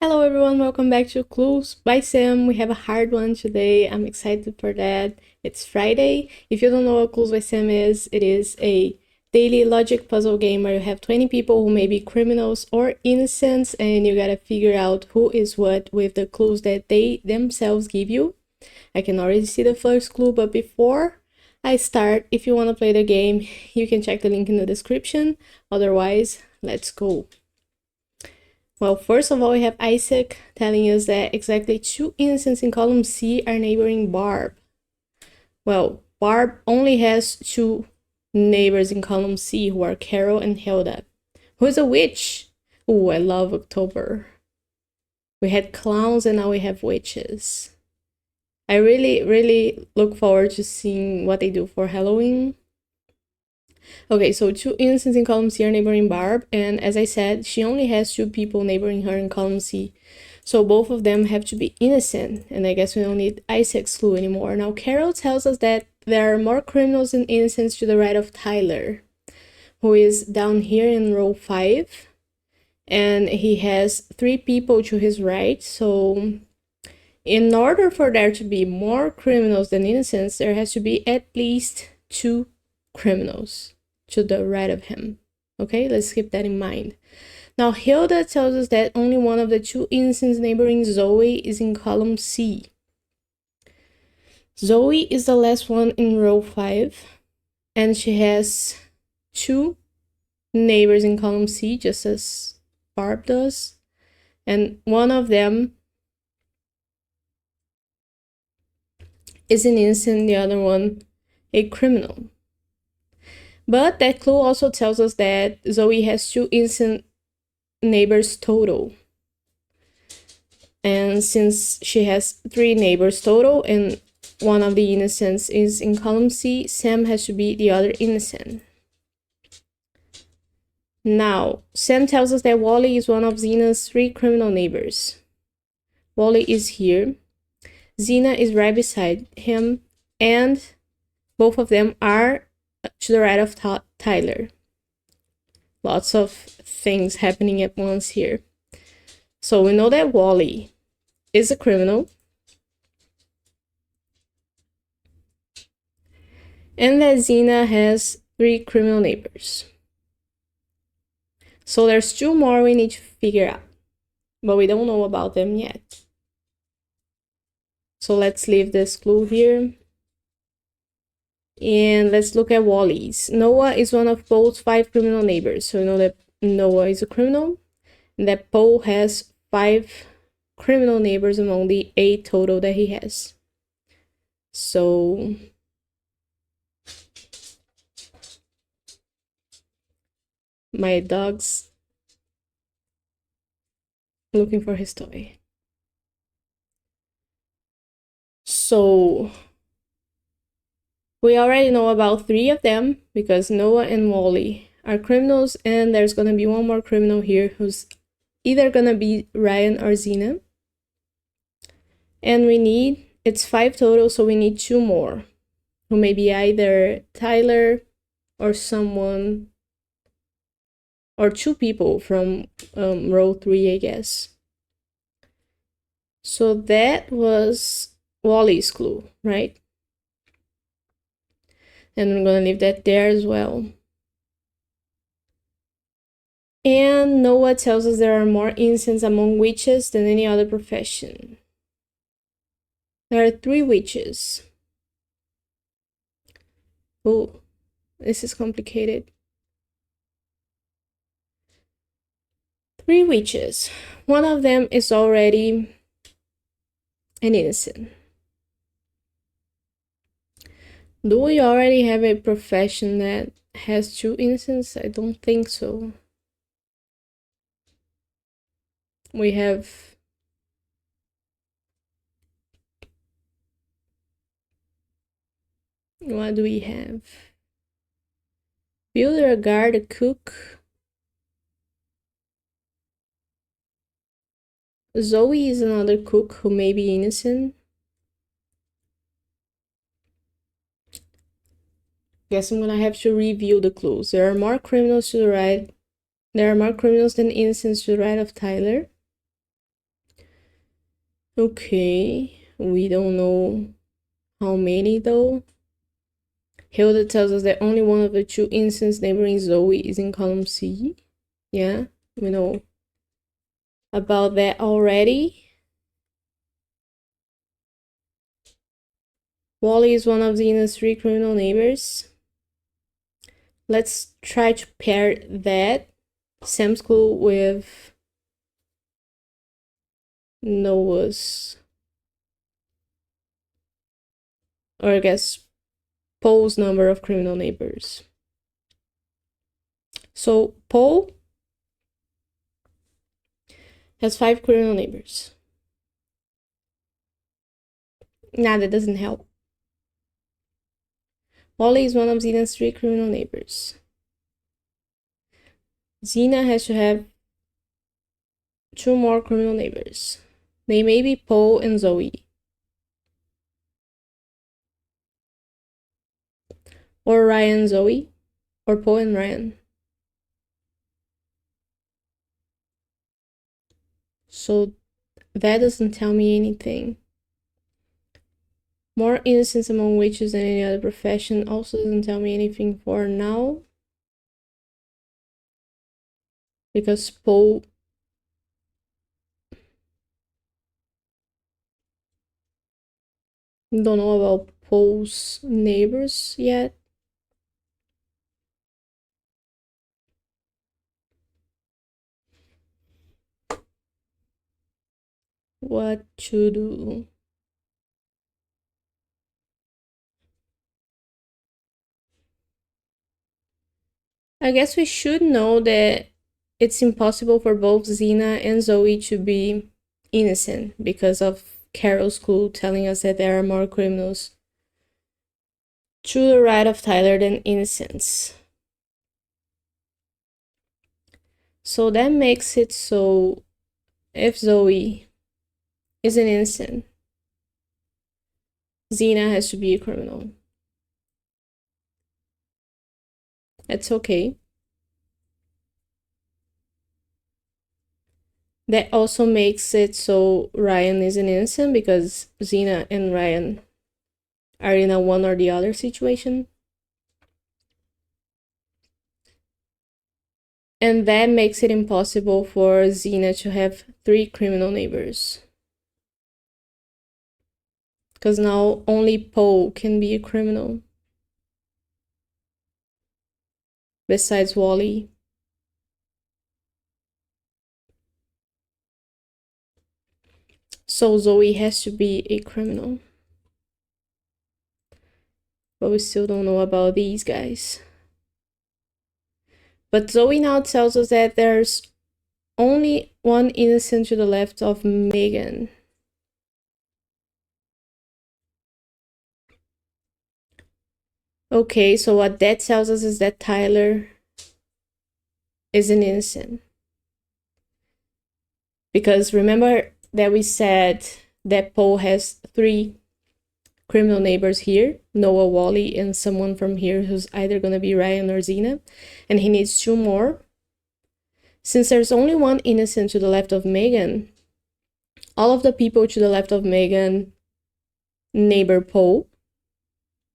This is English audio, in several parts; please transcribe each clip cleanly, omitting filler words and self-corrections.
Hello everyone, welcome back to Clues by Sam. We have a hard one today. I'm excited for that. It's Friday. If you don't know what Clues by Sam is, it is a daily logic puzzle game where you have 20 people who may be criminals or innocents, and you gotta figure out who is what with the clues that they themselves give you. I can already see the first clue, but before I start, if you want to play the game, you can check the link in the description. Otherwise, let's go. Well, first of all, we have Isaac telling us that exactly 2 innocents in column C are neighboring Barb. Well, Barb only has 2 neighbors in column C, who are Carol and Hilda. Who is a witch? Ooh, I love October. We had clowns and now we have witches. I really look forward to seeing what they do for Halloween. Okay, so 2 innocents in column C are neighboring Barb, and as I said, she only has 2 people neighboring her in column C. So both of them have to be innocent, and I guess we don't need Isaac's clue anymore. Now, Carol tells us that there are more criminals than innocents to the right of Tyler, who is down here in row 5, and he has 3 people to his right, so in order for there to be more criminals than innocents, there has to be at least 2 criminals to the right of him. Okay, let's keep that in mind. Now, Hilda tells us that only one of the 2 innocents neighboring Zoe is in column C. Zoe is the last one in row 5, and she has 2 neighbors in column C, just as Barb does, and one of them is an innocent, the other one a criminal. But that clue also tells us that Zoe has 2 innocent neighbors total. And since she has 3 neighbors total and one of the innocents is in column C, Sam has to be the other innocent. Now, Sam tells us that Wally is one of Zena's 3 criminal neighbors. Wally is here. Zena is right beside him, and both of them are to the right of Tyler. Lots of things happening at once here. So we know that Wally is a criminal, and that Zena has 3 criminal neighbors. So there's 2 more we need to figure out, but we don't know about them yet. So let's leave this clue here. And let's look at Wally's. Noah is one of Paul's 5 criminal neighbors. So we know that Noah is a criminal, and that Paul has 5 criminal neighbors among the 8 total that he has. So my dog's looking for his toy. So we already know about 3 of them because Noah and Wally are criminals, and there's gonna be one more criminal here who's either gonna be Ryan or Zena. And it's 5 total, so we need 2 more, who may be either Tyler or someone, or 2 people from row 3, I guess. So that was Wally's clue, right? And I'm gonna leave that there as well. And Noah tells us there are more innocents among witches than any other profession. There are 3 witches. Oh, this is complicated. 3 witches. One of them is already an innocent. Do we already have a profession that has 2 innocents? I don't think so. We have what do we have? Builder, a guard, a cook. Zoe is another cook who may be innocent. Guess I'm gonna have to review the clues. There are more criminals to the right. There are more criminals than innocents to the right of Tyler. Okay, we don't know how many though. Hilda tells us that only one of the two instances neighboring Zoe is in column C. Yeah, we know about that already. Wally is one of Zena's 3 criminal neighbors. Let's try to pair that Sam's clue with Noah's, or I guess Paul's number of criminal neighbors. So Paul has 5 criminal neighbors. Nah, that doesn't help. Wally is one of Zena's 3 criminal neighbors. Zena has to have 2 more criminal neighbors. They may be Paul and Zoe. Or Ryan and Zoe. Or Paul and Ryan. So that doesn't tell me anything. More innocence among witches than any other profession also doesn't tell me anything for now. Because Paul don't know about Paul's neighbors yet. What to do? I guess we should know that it's impossible for both Zena and Zoe to be innocent because of Carol's clue telling us that there are more criminals to the right of Tyler than innocents. So that makes it so if Zoe is an innocent, Zena has to be a criminal. That's okay. That also makes it so Ryan is an innocent because Zena and Ryan are in a one or the other situation. And that makes it impossible for Zena to have 3 criminal neighbors. Because now only Paul can be a criminal. Besides Wally. So Zoe has to be a criminal. But we still don't know about these guys. But Zoe now tells us that there's only one innocent to the left of Megan. Okay, so what that tells us is that Tyler is an innocent. Because remember that we said that Paul has 3 criminal neighbors here, Noah, Wally, and someone from here who's either going to be Ryan or Zena, and he needs 2 more. Since there's only one innocent to the left of Megan, all of the people to the left of Megan neighbor Paul,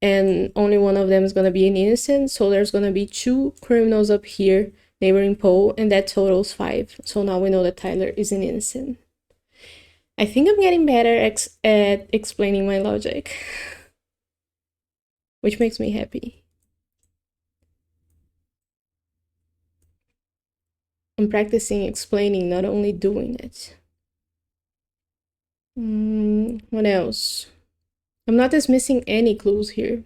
and only one of them is going to be an innocent, so there's going to be 2 criminals up here neighboring Paul, and that totals 5. So now we know that Tyler is an innocent. I think I'm getting better at explaining my logic, which makes me happy. I'm practicing explaining, not only doing it. What else? I'm not dismissing any clues here.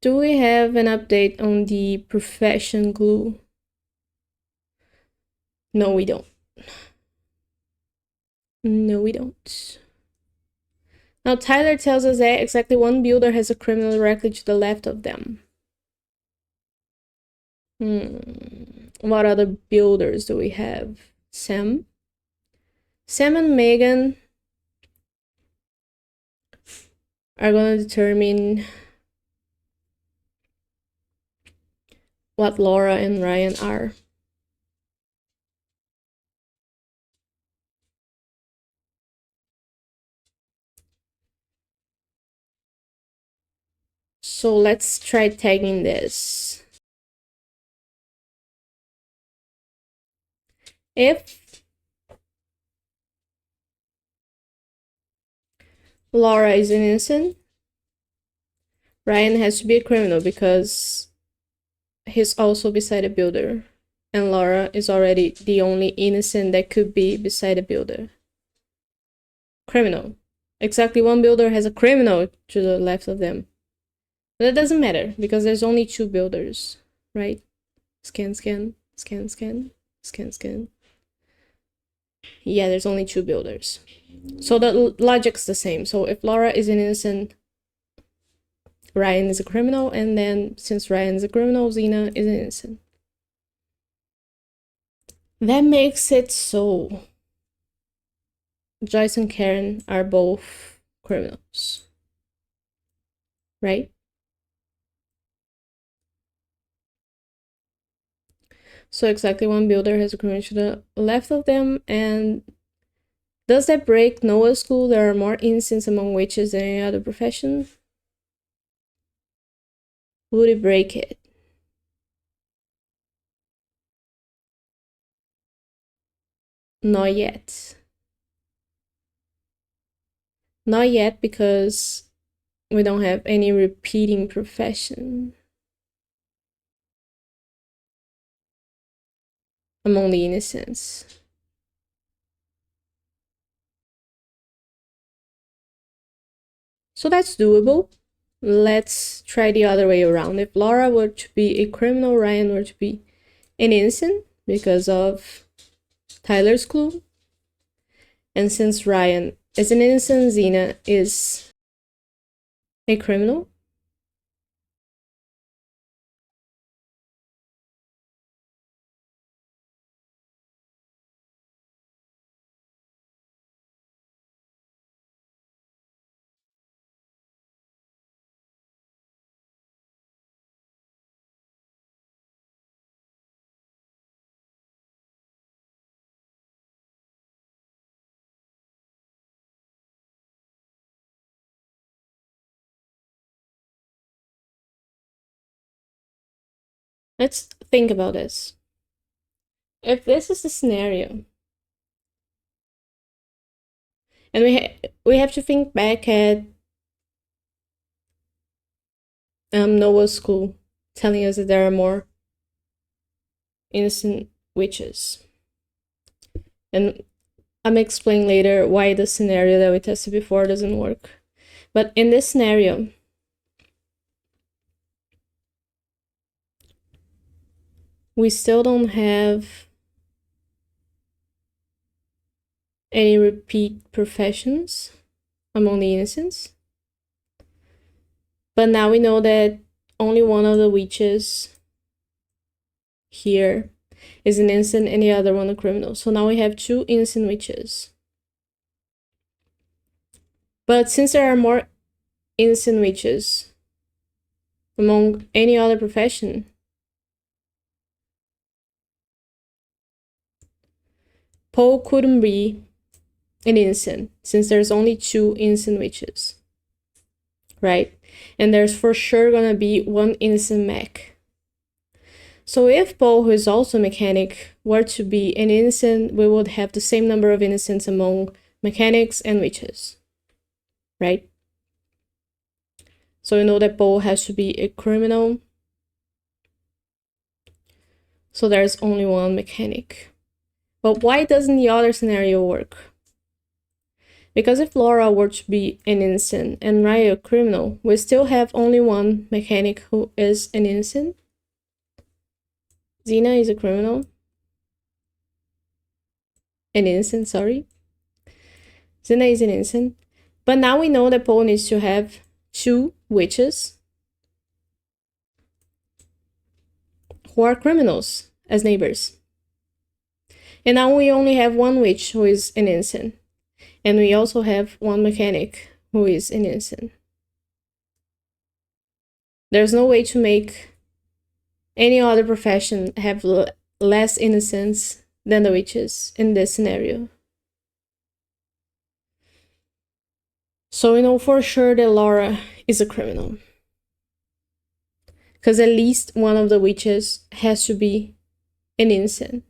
Do we have an update on the profession clue? No, we don't. No, we don't. Now, Tyler tells us that exactly one builder has a criminal directly to the left of them. What other builders do we have? Sam? Sam and Megan are going to determine what Laura and Ryan are. So let's try tagging this. If Laura is an innocent, Ryan has to be a criminal because he's also beside a builder. And Laura is already the only innocent that could be beside a builder. Criminal. Exactly one builder has a criminal to the left of them. But that doesn't matter because there's only two builders, right? Scan, scan, scan, scan, scan, scan. Yeah, there's only two builders. So the logic's the same. So if Laura is an innocent, Ryan is a criminal, and then since Ryan is a criminal, Xena is an innocent. That makes it so Joyce and Karen are both criminals, right? So exactly one builder has a criminal to the left of them, and does that break Noah's school? There are more innocents among witches than any other profession. Would it break it? Not yet. Not yet because we don't have any repeating profession among the innocents. So that's doable. Let's try the other way around. If Laura were to be a criminal, Ryan were to be an innocent because of Tyler's clue. And since Ryan is an innocent, Xena is a criminal. Let's think about this. If this is the scenario, and we have to think back at Noah's school, telling us that there are more innocent witches. And I'm explaining later why the scenario that we tested before doesn't work. But in this scenario, we still don't have any repeat professions among the innocents. But now we know that only one of the witches here is an innocent and the other one a criminal. So now we have two innocent witches. But since there are more innocent witches among any other profession, Poe couldn't be an innocent since there's only two innocent witches, right? And there's for sure gonna be one innocent mech. So if Poe, who is also a mechanic, were to be an innocent, we would have the same number of innocents among mechanics and witches, right? So we know that Poe has to be a criminal. So there's only one mechanic. But why doesn't the other scenario work? Because if Laura were to be an innocent and Ryan a criminal, we still have only one mechanic who is an innocent. Xena is a criminal. An innocent, sorry. Xena is an innocent. But now we know that Poe needs to have two witches who are criminals as neighbors. And now we only have one witch who is an innocent. And we also have one mechanic who is an innocent. There's no way to make any other profession have less innocence than the witches in this scenario. So we know for sure that Laura is a criminal. because at least one of the witches has to be an innocent.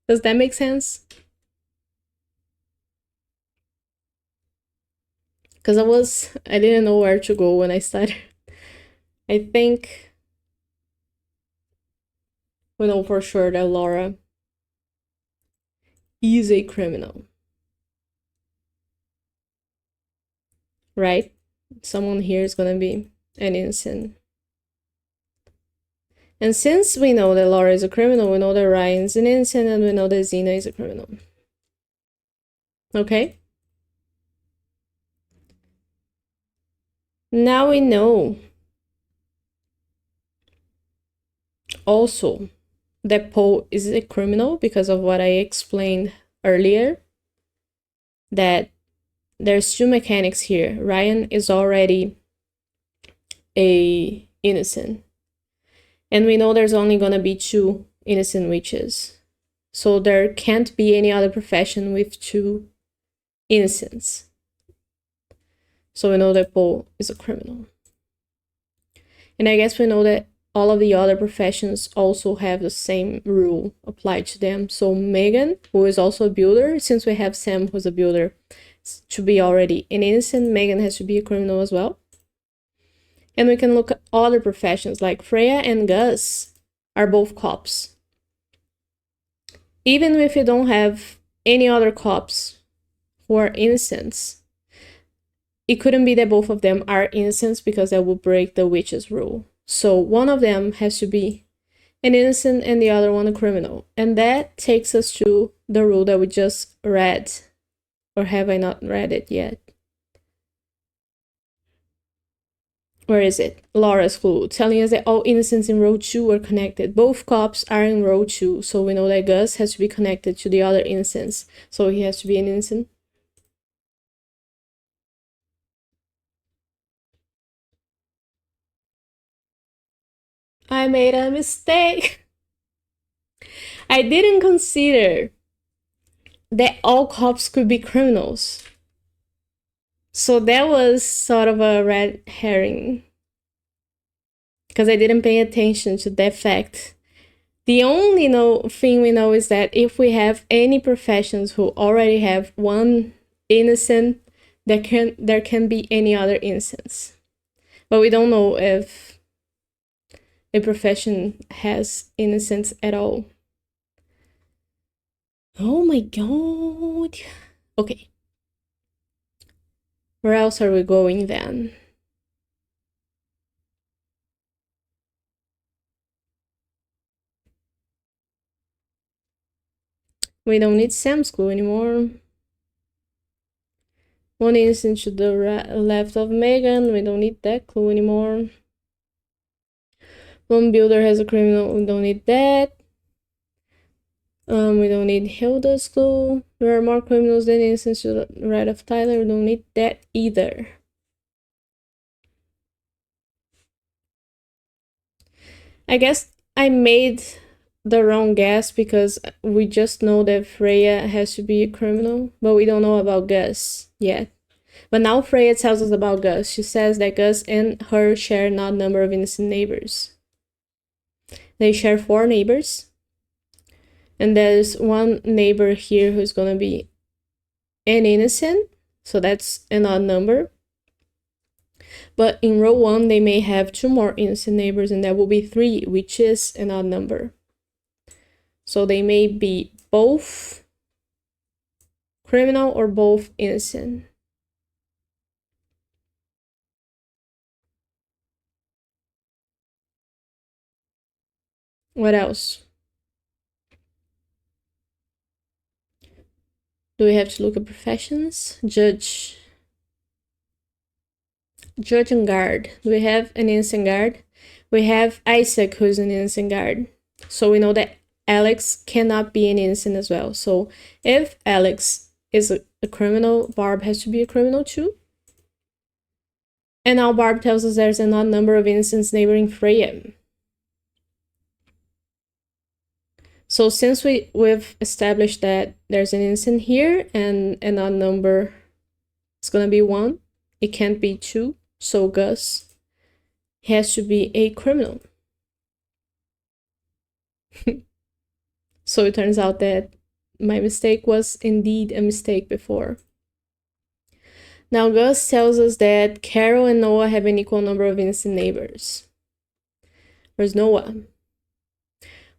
Does that make sense? Because I didn't know where to go when I started. I think we know for sure that Laura is a criminal. Right? Someone here is gonna be an innocent. And since we know that Laura is a criminal, we know that Ryan's an innocent, and we know that Xena is a criminal. Okay? Now we know also that Poe is a criminal because of what I explained earlier, that there's two mechanics here. Ryan is already a innocent, and we know there's only gonna be two innocent witches, so there can't be any other profession with two innocents. So we know that Poe is a criminal. And I guess we know that all of the other professions also have the same rule applied to them. So Megan, who is also a builder, since we have Sam, who's a builder, to be already an innocent, Megan has to be a criminal as well. And we can look at other professions, like Freya and Gus are both cops. Even if you don't have any other cops who are innocents, it couldn't be that both of them are innocents, because that would break the witch's rule. So one of them has to be an innocent and the other one a criminal. And that takes us to the rule that we just read. Or have I not read it yet? Where is it? Laura's clue, telling us that all innocents in row 2 are connected. Both cops are in row 2, so we know that Gus has to be connected to the other innocents. So he has to be an innocent. I made a mistake. I didn't consider that all cops could be criminals. So that was sort of a red herring, because I didn't pay attention to that fact. The only thing we know is that if we have any professions who already have one innocent, there can be any other innocents. But we don't know if a profession has innocents at all. Oh my god. Okay. Where else are we going then? We don't need Sam's clue anymore. One innocent to the left of Megan. We don't need that clue anymore. One builder has a criminal. We don't need that. We don't need Hilda's clue. There are more criminals than innocents to the right of Tyler. We don't need that either. I guess I made the wrong guess because we just know that Freya has to be a criminal, but we don't know about Gus yet. But now Freya tells us about Gus. She says that Gus and her share an odd number of innocent neighbors. They share 4 neighbors. And there's one neighbor here who's gonna be an innocent, so that's an odd number. But in row 1, they may have 2 more innocent neighbors, and that will be 3, which is an odd number. So they may be both criminal or both innocent. What else? Do we have to look at professions? Judge and guard. Do we have an innocent guard? We have Isaac, who's an innocent guard. So we know that Alex cannot be an innocent as well. So if Alex is a criminal, Barb has to be a criminal too. And now Barb tells us there's an odd number of innocents neighboring Freya. So since we've established that there's an innocent here and an odd number is gonna be 1, it can't be 2, so Gus has to be a criminal. So it turns out that my mistake was indeed a mistake before. Now Gus tells us that Carol and Noah have an equal number of innocent neighbors. Where's Noah?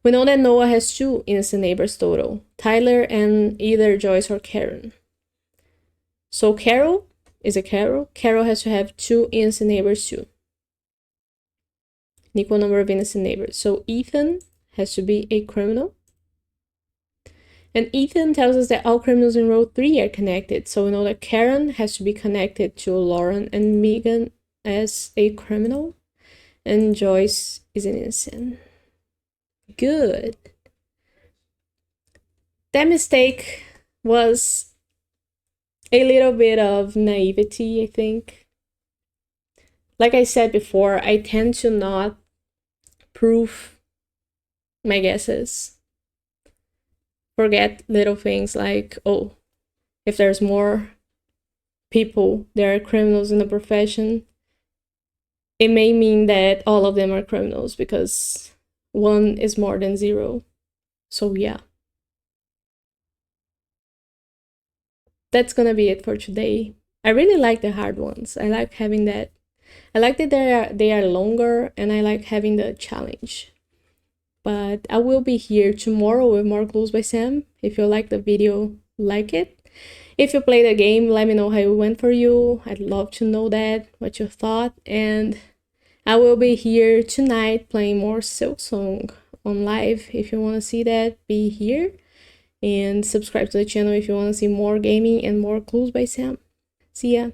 We know that Noah has 2 innocent neighbors total, Tyler and either Joyce or Karen. So Carol is a Carol. Carol has to have 2 innocent neighbors too. An equal number of innocent neighbors. So Ethan has to be a criminal. And Ethan tells us that all criminals in row 3 are connected. So we know that Karen has to be connected to Lauren and Megan as a criminal. And Joyce is an innocent. Good. That mistake was a little bit of naivety, I think. Like I said before, I tend to not prove my guesses. Forget little things like, oh, if there's more people, there are criminals in the profession, it may mean that all of them are criminals because 1 is more than 0. So yeah. That's gonna be it for today. I really like the hard ones. I like having that. I like that they are longer, and I like having the challenge. But I will be here tomorrow with more Clues by Sam. If you like the video, like it. If you play the game, let me know how it went for you. I'd love to know that, what you thought. And I will be here tonight playing more Silksong on live. If you want to see that, be here. And subscribe to the channel if you want to see more gaming and more Clues by Sam. See ya!